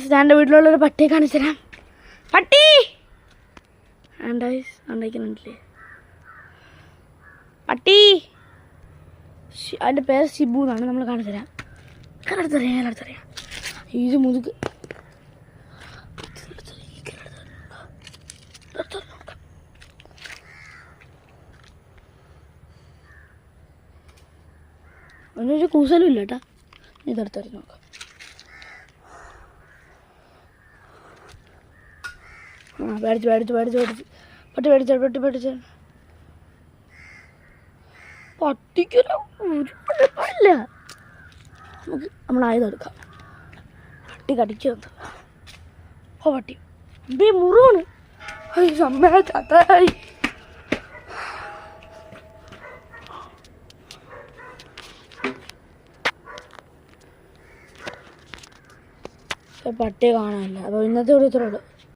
Guys ഞാൻ എൻ്റെ വീട്ടിലുള്ളൊരു പട്ടിയെ കാണിച്ചു തരാം. പട്ടി ഉണ്ടായിക്കുന്നുണ്ടല്ലേ പട്ടി. അതിൻ്റെ പേര് ഷിബു എന്നാണ്. നമ്മൾ കാണിച്ചു തരാം. അടുത്തറിയാം ഇത് മുതുക് ഒന്നൊരു കൂസലും ഇല്ല കേട്ടാ. ഇതെടുത്തറി നോക്കാം. പേടിച്ച് പട്ടി പേടിച്ച പട്ടിക്കൊരു ഒരു കുഴപ്പമില്ല. നമുക്ക് നമ്മളായതെടുക്കാം. പട്ടി കടിച്ചു വന്നത്. പട്ടി മുറിവാണ്. ചത്തായി. പട്ടിയെ കാണാനില്ല. അപ്പോൾ ഇന്നത്തെ ഒരു ഇത്രയുള്ളൂ.